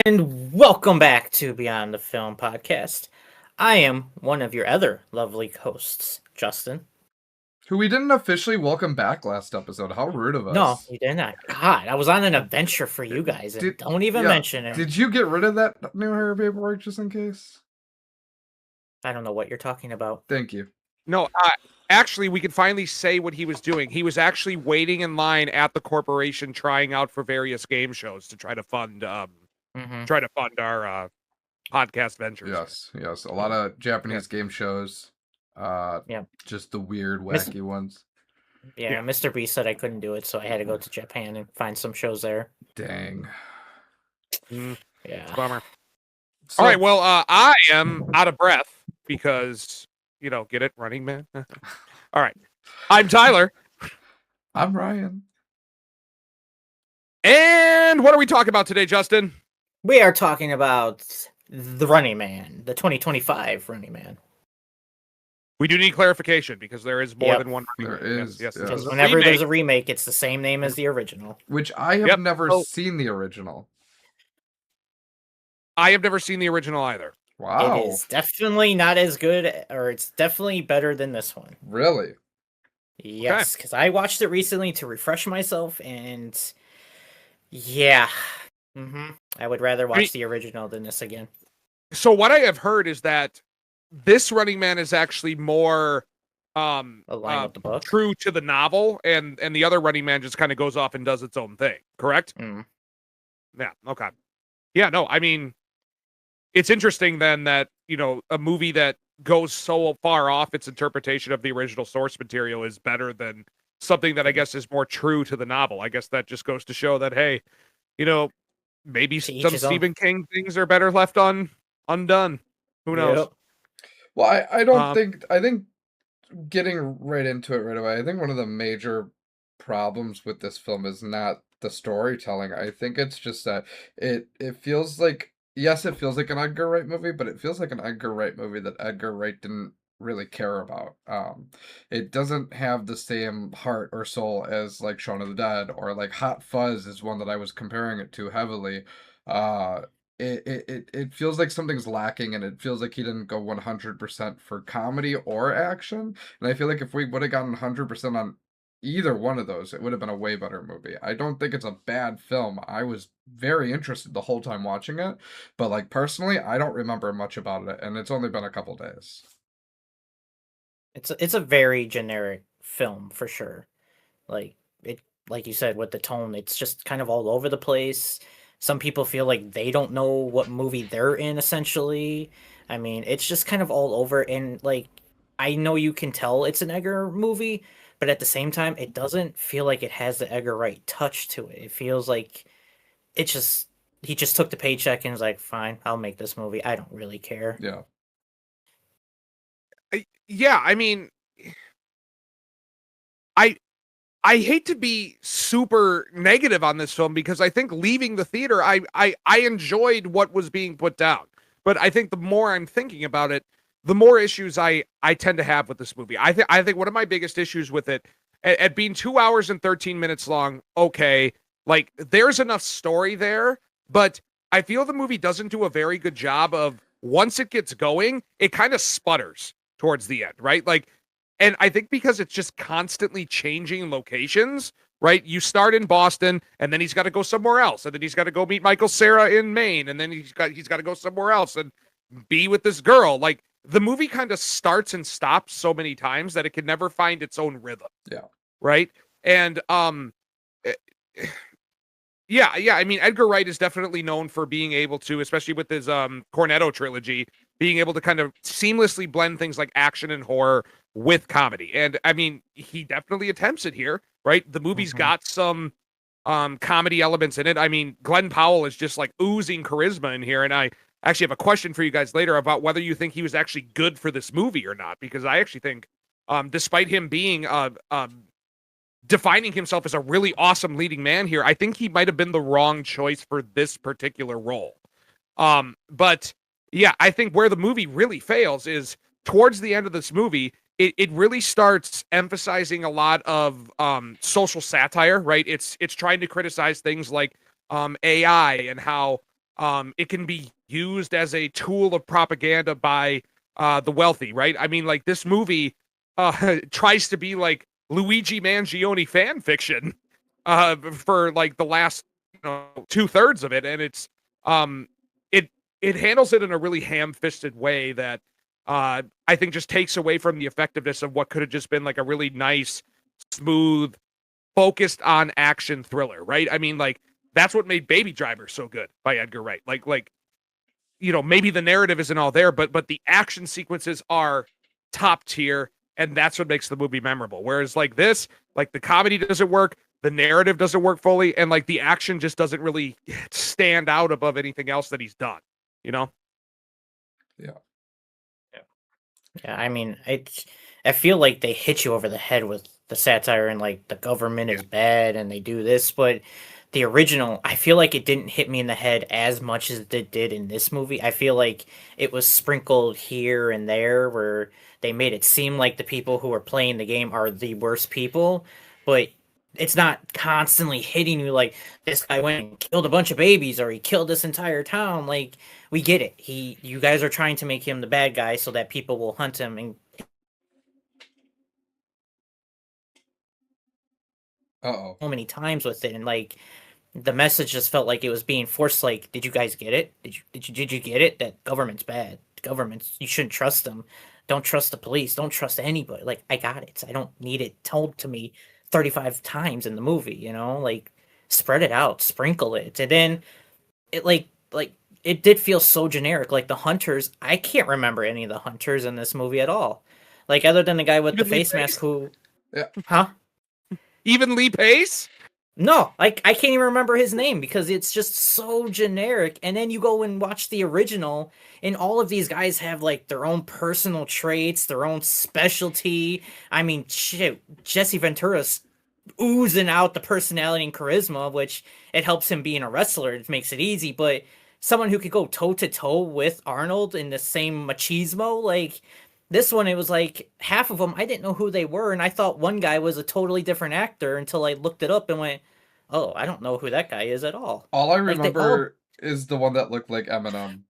And welcome back to Beyond the Film podcast. I am one of your other lovely hosts, Justin. Who we didn't officially welcome back last episode. How rude of No, us. you did not. God, I was on an adventure for you guys, and don't even mention it. Did you get rid of that new hair paperwork just in case? I don't know what you're talking about. Thank you. No, actually, we can finally say what he was doing. He was actually waiting in line at the corporation, trying out for various game shows to try to fund, our podcast ventures. Yes. A lot of Japanese game shows. Just the weird, wacky ones. Yeah, Mr. B said I couldn't do it, so I had to go to Japan and find some shows there. Dang. Yeah. Bummer. So, all right, well, I am out of breath because, get it? Running Man? All right. I'm Tyler. I'm Ryan. And what are we talking about today, Justin? We are talking about the Running Man, the 2025 Running Man. We do need clarification because there is more than one. There is. Yes. Because whenever there's a remake, it's the same name as the original. Which I have never seen the original. I have never seen the original either. Wow. It is definitely not as good, or it's definitely better than this one. Really? Yes, because I watched it recently to refresh myself, and yeah. I would rather watch the original than this again. So what I have heard is that this Running Man is actually more aligned with the book, true to the novel, and the other Running Man just kind of goes off and does its own thing. Correct? Yeah. Okay. Yeah. No. I mean, it's interesting then that a movie that goes so far off its interpretation of the original source material is better than something that I guess is more true to the novel. I guess that just goes to show that hey, maybe some Stephen King things are better left undone. Who knows? Yep. Well, I don't think, I think getting right into it right away, I think one of the major problems with this film is not the storytelling. I think it's just that it feels like, yes, it feels like an Edgar Wright movie, but it feels like an Edgar Wright movie that Edgar Wright didn't really care about. It doesn't have the same heart or soul as like Shaun of the Dead, or like Hot Fuzz is one that I was comparing it to heavily. It feels like something's lacking, and it feels like he didn't go 100% for comedy or action. And I feel like if we would have gotten 100% on either one of those, it would have been a way better movie. I don't think it's a bad film. I was very interested the whole time watching it, but like personally, I don't remember much about it, and it's only been a couple days. It's a very generic film for sure. Like you said, with the tone, it's just kind of all over the place. Some people feel like they don't know what movie they're in, essentially. I mean, it's just kind of all over, and like, I know you can tell it's an Edgar movie, but at the same time, it doesn't feel like it has the Edgar Wright touch to it. It feels like he just took the paycheck and was like, fine, I'll make this movie. I don't really care. Yeah. Yeah, I mean, I hate to be super negative on this film because I think leaving the theater, I enjoyed what was being put down. But I think the more I'm thinking about it, the more issues I tend to have with this movie. I think one of my biggest issues with it, at being 2 hours and 13 minutes long, okay, like there's enough story there, but I feel the movie doesn't do a very good job of, once it gets going, it kind of sputters towards the end, right? Like, and I think because it's just constantly changing locations, right? You start in Boston, and then he's got to go somewhere else, and then he's got to go meet Michael Cera in Maine, and then he's got to go somewhere else and be with this girl. Like, the movie kind of starts and stops so many times that it can never find its own rhythm. Yeah. Right? And yeah. I mean, Edgar Wright is definitely known for being able to, especially with his Cornetto trilogy, being able to kind of seamlessly blend things like action and horror with comedy. And I mean, he definitely attempts it here, right? The movie's got some comedy elements in it. I mean, Glenn Powell is just like oozing charisma in here. And I actually have a question for you guys later about whether you think he was actually good for this movie or not, because I actually think despite him being defining himself as a really awesome leading man here, I think he might have been the wrong choice for this particular role. But yeah, I think where the movie really fails is towards the end of this movie. It really starts emphasizing a lot of social satire, right? It's trying to criticize things like AI and how It can be used as a tool of propaganda by the wealthy, right? I mean, like this movie tries to be like Luigi Mangione fan fiction for like the last 2/3 of it, and it's it it handles it in a really ham-fisted way that I think just takes away from the effectiveness of what could have just been like a really nice, smooth, focused on action thriller, right? I mean, like that's what made Baby Driver so good by Edgar Wright. Like maybe the narrative isn't all there, but the action sequences are top tier, and that's what makes the movie memorable. Whereas like this, like the comedy doesn't work, the narrative doesn't work fully, and like the action just doesn't really stand out above anything else that he's done. Yeah. Yeah, I mean, I feel like they hit you over the head with the satire and like the government is bad and they do this, but the original, I feel like it didn't hit me in the head as much as it did in this movie. I feel like it was sprinkled here and there where they made it seem like the people who are playing the game are the worst people, but it's not constantly hitting you like this guy went and killed a bunch of babies or he killed this entire town. Like, we get it. You guys are trying to make him the bad guy so that people will hunt him and Uh-oh. so many times with it, and like the message just felt like it was being forced. Like, did you guys get it? Did you get it? That government's bad. Government's, you shouldn't trust them. Don't trust the police. Don't trust anybody. Like, I got it. I don't need it told to me 35 times in the movie. Like spread it out, sprinkle it, and then it like it did feel so generic. Like the hunters, I can't remember any of the hunters in this movie at all. Like other than the guy with the face mask who, Yeah. huh? Even Lee Pace? No, I can't even remember his name because it's just so generic. And then you go and watch the original, and all of these guys have like their own personal traits, their own specialty. I mean, shit, Jesse Ventura's oozing out the personality and charisma, which it helps him being a wrestler. It makes it easy, but someone who could go toe to toe with Arnold in the same machismo, like this one, it was like half of them, I didn't know who they were, and I thought one guy was a totally different actor until I looked it up and went, oh, I don't know who that guy is at all. All I Like, remember is the one that looked like Eminem.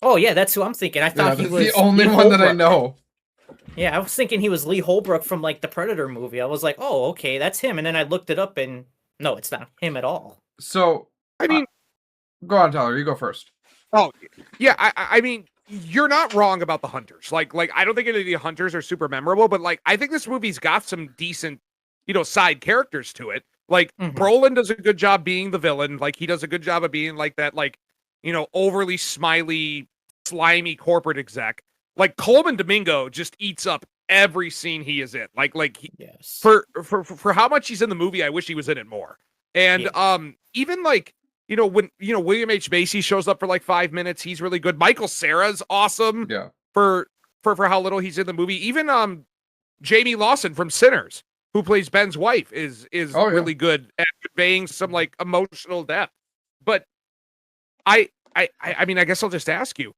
Oh, yeah, that's who I'm thinking. I Yeah, thought he that's was the only Lee one that I Holbrook. know. Yeah, I was thinking he was Lee Holbrook from like the Predator movie. I was like, oh, okay, that's him. And then I looked it up and no, it's not him at all. So, I mean, go on, Tyler. You go first. oh yeah, I mean, you're not wrong about the hunters. Like I don't think any of the hunters are super memorable, but like I think this movie's got some decent, side characters to it. Like Brolin does a good job being the villain. Like he does a good job of being like that, like overly smiley, slimy corporate exec. Like Coleman Domingo just eats up every scene he is in. Like Yes. For how much he's in the movie, I wish he was in it more. And even like when William H. Macy shows up for like 5 minutes, he's really good. Michael Cera's awesome. Yeah. For how little he's in the movie. Even Jamie Lawson from Sinners, who plays Ben's wife, is really good at conveying some like emotional depth. But I mean, I guess I'll just ask you,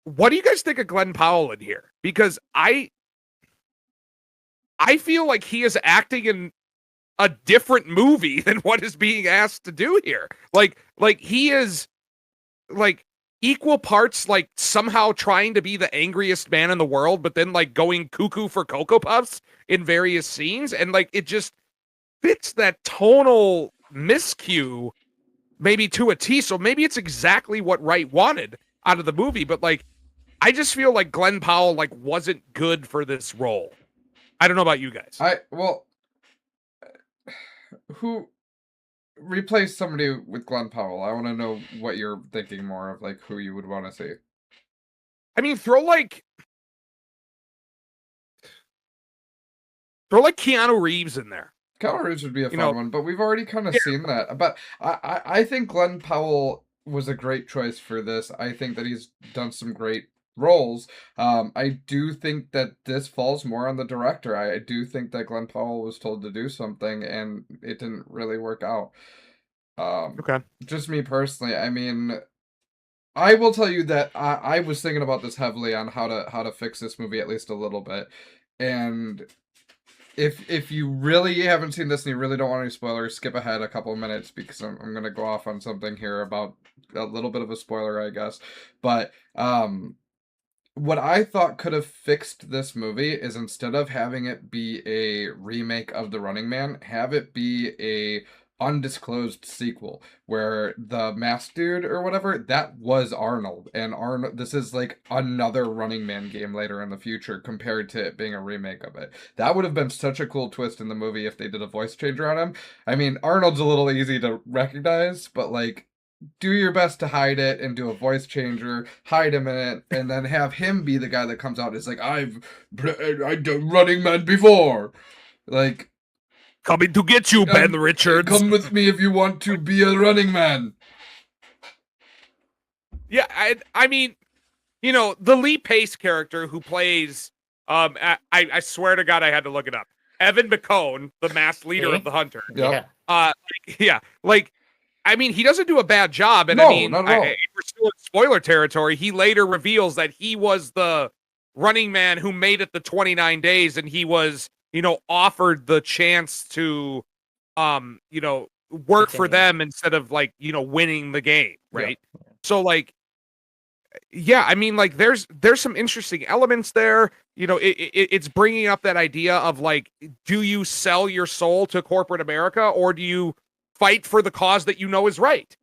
what do you guys think of Glenn Powell in here? Because I feel like he is acting in a different movie than what is being asked to do here. Like he is like equal parts like somehow trying to be the angriest man in the world, but then like going cuckoo for Cocoa Puffs in various scenes, and like it just fits that tonal miscue maybe to a T. So maybe it's exactly what Wright wanted out of the movie, but like I just feel like Glenn Powell like wasn't good for this role. I don't know about you guys. Who replace somebody with Glenn Powell? I want to know what you're thinking more of, like who you would want to see. I mean, throw like Keanu Reeves in there. Keanu Reeves would be a fun one, but we've already kind of seen that. But I think Glenn Powell was a great choice for this. I think that he's done some great roles. I do think that this falls more on the director. I do think that Glenn Powell was told to do something and it didn't really work out. Okay. Just me personally. I mean, I will tell you that I was thinking about this heavily on how to fix this movie at least a little bit, and if you really haven't seen this and you really don't want any spoilers, skip ahead a couple of minutes because I'm gonna go off on something here about a little bit of a spoiler, I guess. But what I thought could have fixed this movie is instead of having it be a remake of The Running Man, have it be a undisclosed sequel where the masked dude or whatever, that was Arnold, and Arnold, this is like another Running Man game later in the future compared to it being a remake of it. That would have been such a cool twist in the movie if they did a voice changer on him. I mean, Arnold's a little easy to recognize, but like, do your best to hide it and do a voice changer, hide him in it, and then have him be the guy that comes out and is like, I've done Running Man before. Like, coming to get you, Ben Richards. Come with me if you want to be a Running Man. Yeah, I mean, you know, the Lee Pace character who plays, I swear to God, I had to look it up. Evan McCone, the masked leader of the Hunter. Yep. Like, I mean, he doesn't do a bad job, and No, I mean, not at all. we're still in spoiler territory. He later reveals that he was the Running Man who made it the 29 days, and he was, you know, offered the chance to, you know, work for them instead of like, you know, winning the game, right? Yeah. So like, yeah, I mean, like, there's some interesting elements there. You know, it's bringing up that idea of like, do you sell your soul to corporate America, or do you fight for the cause that you know is right?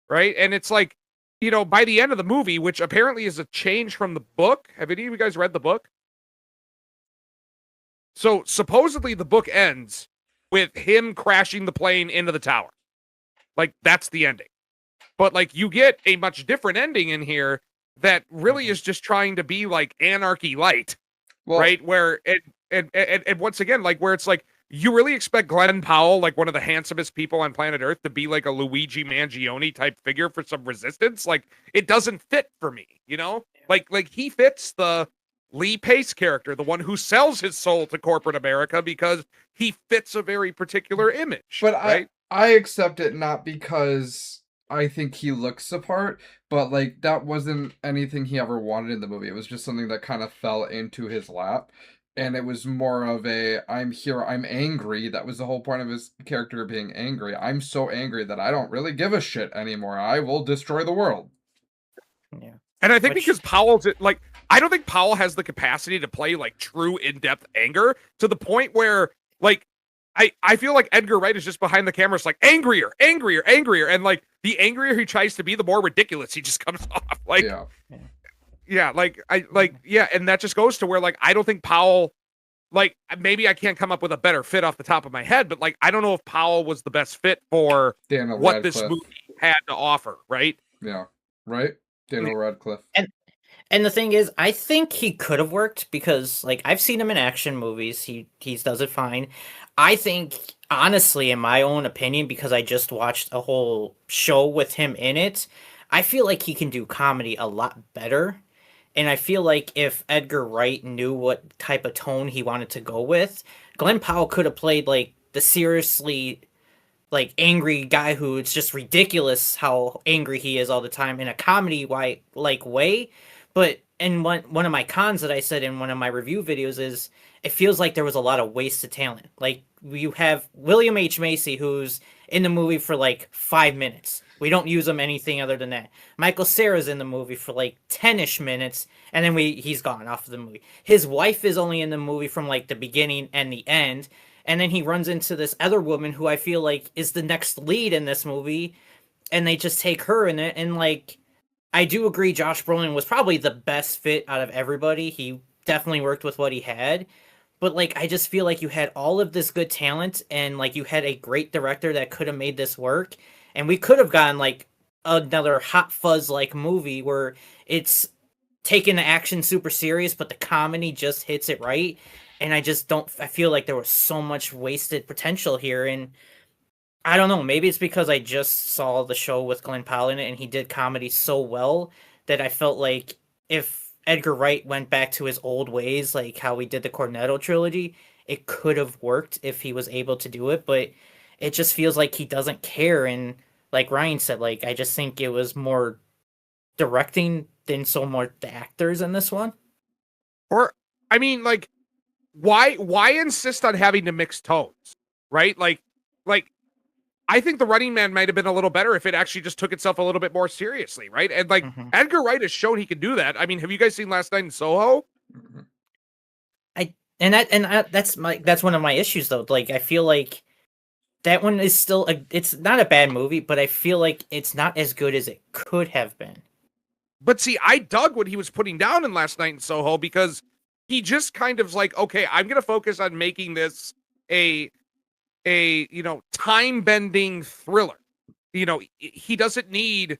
Right. And it's like, you know, by the end of the movie, which apparently is a change from the book. Have any of you guys read the book? So supposedly the book ends with him crashing the plane into the tower. Like, that's the ending. But like, you get a much different ending in here that really is just trying to be like Anarchy Light. Well, right? Where and once again, like, where it's like, you really expect Glenn Powell, like one of the handsomest people on planet Earth, to be like a Luigi Mangione type figure for some resistance? Like, it doesn't fit for me, you know? Like he fits the Lee Pace character, the one who sells his soul to corporate America, because he fits a very particular image. But right? I accept it not because I think he looks the part, but like, that wasn't anything he ever wanted in the movie. It was just something that kind of fell into his lap. And it was more of a, I'm here, I'm angry. That was the whole point of his character being angry. I'm so angry that I don't really give a shit anymore. I will destroy the world. Yeah. And I think because Powell's, like, I don't think Powell has the capacity to play like true in-depth anger to the point where, like, I feel like Edgar Wright is just behind the camera. It's like, angrier. And like, the angrier he tries to be, the more ridiculous he just comes off. Like, and that just goes to where, like, I don't think Powell, like, maybe I can't come up with a better fit off the top of my head, but like, I don't know if Powell was the best fit for Daniel what Radcliffe. This movie had to offer, right? Yeah, right? Daniel Radcliffe. And the thing is, I think he could have worked because, like, I've seen him in action movies. He does it fine. I think, honestly, in my own opinion, because I just watched a whole show with him in it, I feel like he can do comedy a lot better. And I feel like if Edgar Wright knew what type of tone he wanted to go with, Glenn Powell could have played like the seriously, like, angry guy who it's just ridiculous how angry he is all the time in a comedy way. But and one of my cons that I said in one of my review videos is it feels like there was a lot of wasted talent. Like, you have William H. Macy, who's in the movie for like 5 minutes. We don't use him anything other than that. Michael Cera's in the movie for like 10-ish minutes, and then he's gone off of the movie. His wife is only in the movie from like the beginning and the end, and then he runs into this other woman who I feel like is the next lead in this movie, and they just take her in it. And like, I do agree Josh Brolin was probably the best fit out of everybody. He definitely worked with what he had. But like, I just feel like you had all of this good talent, and like, you had a great director that could have made this work. And we could have gotten like another Hot Fuzz like movie where it's taking the action super serious, but the comedy just hits it right. And I feel like there was so much wasted potential here. And I don't know, maybe it's because I just saw the show with Glenn Powell in it and he did comedy so well that I felt like if Edgar Wright went back to his old ways, like how we did the Cornetto trilogy, it could have worked if he was able to do it, but it just feels like he doesn't care. And like Ryan said, like, I just think it was more directing than so much the actors in this one. Or, I mean, like, why insist on having to mix tones, right? Like I think The Running Man might have been a little better if it actually just took itself a little bit more seriously, right? And like Edgar Wright has shown he can do that. I mean, have you guys seen Last Night in Soho? That's one of my issues though. Like I feel like that one is still it's not a bad movie, but I feel like it's not as good as it could have been. But see, I dug what he was putting down in Last Night in Soho because he just kind of like, okay, I'm going to focus on making this a time-bending thriller. He doesn't need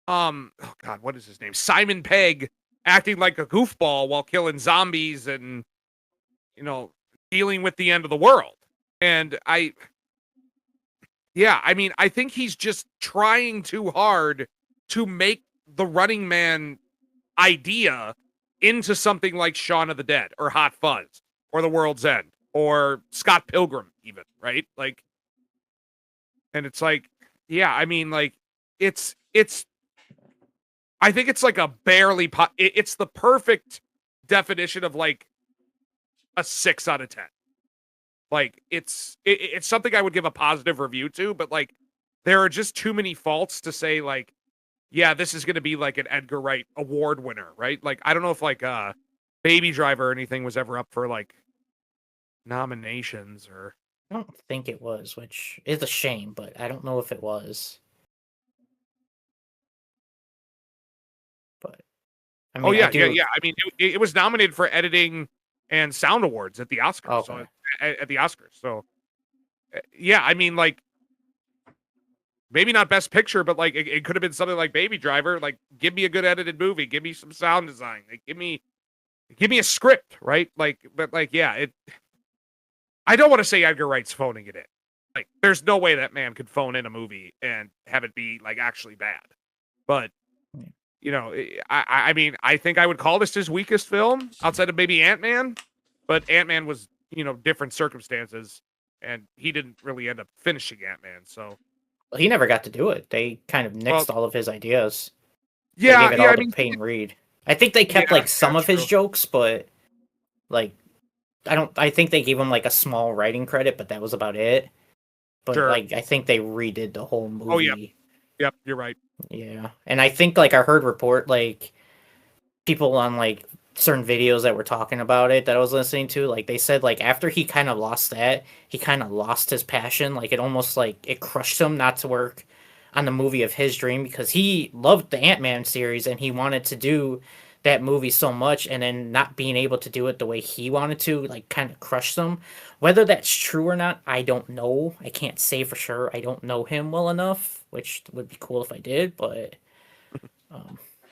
oh god, what is his name? Simon Pegg acting like a goofball while killing zombies and dealing with the end of the world. And I think he's just trying too hard to make the Running Man idea into something like Shaun of the Dead or Hot Fuzz or The World's End or Scott Pilgrim even, right? Like, and it's like, yeah, I mean, like, it's I think it's like a barely it's the perfect definition of like a 6 out of 10. Like it's something I would give a positive review to, but like there are just too many faults to say like, yeah, this is going to be like an Edgar Wright award winner, right? Like I don't know if like Baby Driver or anything was ever up for like nominations or. I don't think it was, which is a shame, but I don't know if it was. But I mean, yeah. I mean, it was nominated for editing and sound awards at the Oscars. Okay. So at the Oscars. So yeah, I mean, like maybe not Best Picture, but like it could have been something like Baby Driver. Like, give me a good edited movie. Give me some sound design. Like, give me a script, right? Like, but like, yeah, I don't want to say Edgar Wright's phoning it in. Like, there's no way that man could phone in a movie and have it be like actually bad. But I mean, I think I would call this his weakest film outside of maybe Ant-Man, but Ant-Man was, different circumstances, and he didn't really end up finishing Ant-Man. So, well, he never got to do it. They kind of nixed all of his ideas. Yeah, they gave it all to Peyton Reed. I think they kept like some of his jokes, but like I think they gave him like a small writing credit, but that was about it. But like I think they redid the whole movie. Oh yeah. Yep, you're right. Yeah. And I think like I heard report like people on like certain videos that were talking about it that I was listening to, like they said like after he kind of lost that, he kind of lost his passion. Like it almost like it crushed him not to work on the movie of his dream because he loved the Ant-Man series and he wanted to do that movie so much, and then not being able to do it the way he wanted to like kind of crushed him. Whether that's true or not, I don't know. I can't say for sure. I don't know him well enough, which would be cool if I did, but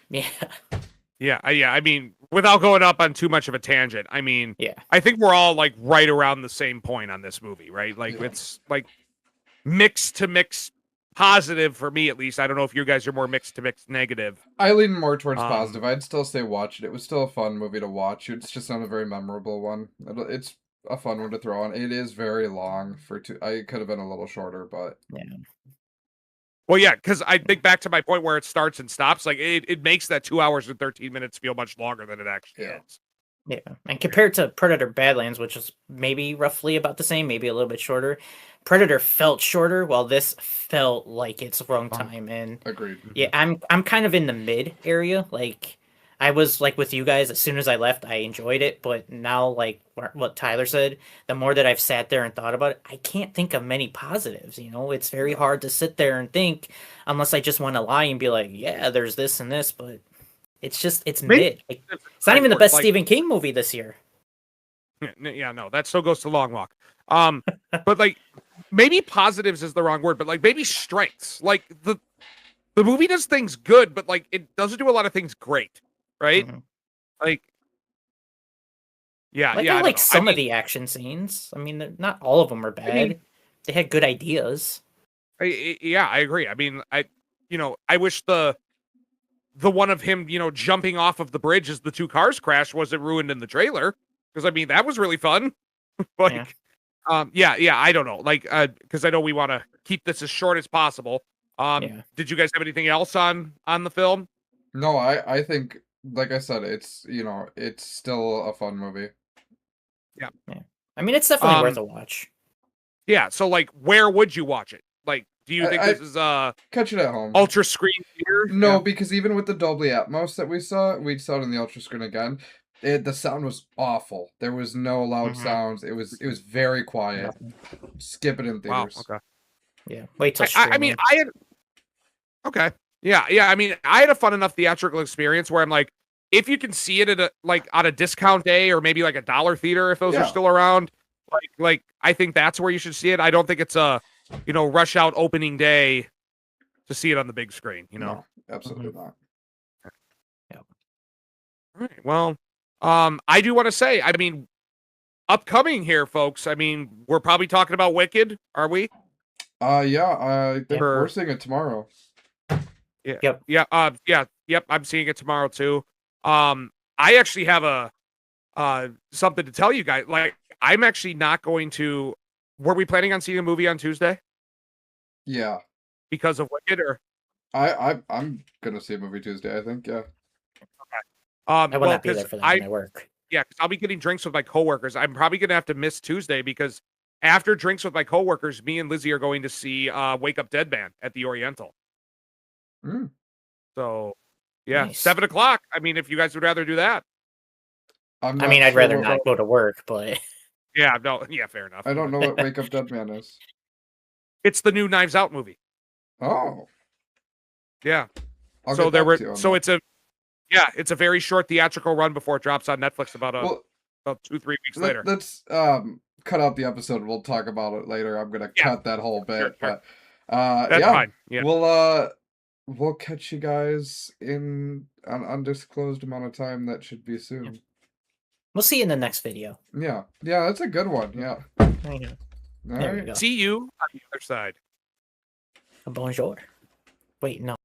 yeah. Yeah, I mean, without going up on too much of a tangent, I mean, yeah, I think we're all like right around the same point on this movie, right? Like it's like mixed to mixed positive for me, at least. I don't know if you guys are more mixed to mixed negative. I lean more towards positive. I'd still say watch it. It was still a fun movie to watch. It's just not a very memorable one. It's a fun one to throw on. It is very long for two. I could have been a little shorter, but yeah. Well, yeah, because I think back to my point where it starts and stops, like it makes that 2 hours and 13 minutes feel much longer than it actually is. Yeah, and compared to Predator Badlands, which is maybe roughly about the same, maybe a little bit shorter, Predator felt shorter, while this felt like it's wrong time. And agreed. Yeah, I'm kind of in the mid area. Like I was like with you guys, as soon as I left, I enjoyed it, but now like what Tyler said, the more that I've sat there and thought about it, I can't think of many positives. It's very hard to sit there and think unless I just want to lie and be like, yeah, there's this and this, but it's mid. Like, it's not even the best Stephen King movie this year. Yeah, no, that still goes to Long Walk. But like maybe positives is the wrong word, but like maybe strengths. Like the movie does things good, but like it doesn't do a lot of things great, right? Mm-hmm. Like yeah, I like some of the action scenes. I mean, not all of them are bad. They had good ideas. Yeah, I agree. I mean, I wish the one of him, jumping off of the bridge as the two cars crash wasn't ruined in the trailer. Because I mean, that was really fun. Like, yeah, I don't know. Like, because I know we want to keep this as short as possible. Did you guys have anything else on the film? No, I think, like I said, it's it's still a fun movie. Yeah. I mean, it's definitely worth a watch. Yeah. So, like, where would you watch it? Like, do you think this is catch it at home? Ultra screen theater? No, because even with the Dolby Atmos that we saw it in the Ultra screen again. The sound was awful. There was no loud sounds. It was very quiet. Skip it in theaters. Wow. Okay. Yeah. Wait till I mean, I had. Okay. Yeah. I mean, I had a fun enough theatrical experience where I'm like, if you can see it at on a discount day or maybe like a dollar theater if those are still around, like I think that's where you should see it. I don't think it's a rush out opening day to see it on the big screen. No, absolutely not. Yeah. All right. Well, I do want to say, I mean, upcoming here, folks. I mean, we're probably talking about Wicked, are we? Yeah. I think we're seeing it tomorrow. Yeah. Yep. Yeah. Yep. I'm seeing it tomorrow too. I actually have a something to tell you guys. Like, I'm actually not going to. Were we planning on seeing a movie on Tuesday? Yeah. Because of Wicked, or I'm gonna see a movie Tuesday. I think. Yeah. Okay. I will not be there for that when I work. Yeah, because I'll be getting drinks with my coworkers. I'm probably gonna have to miss Tuesday because after drinks with my coworkers, me and Lizzie are going to see Wake Up Dead Man at the Oriental. So, yeah, Nice. 7 o'clock. I mean, if you guys would rather do that. I mean, I'd rather not go to work, but yeah, no, yeah, fair enough. I don't know what Wake Up Dead Man is. It's the new Knives Out movie. Oh, yeah. So it's a very short theatrical run before it drops on Netflix about 2-3 weeks later. Let's cut out the episode. We'll talk about it later. I'm gonna cut that whole bit, sure. but That's fine. Yeah. We'll catch you guys in an undisclosed amount of time. That should be soon. We'll see you in the next video. Yeah, that's a good one. Yeah. All right. See you on the other side. Bonjour. Wait, no.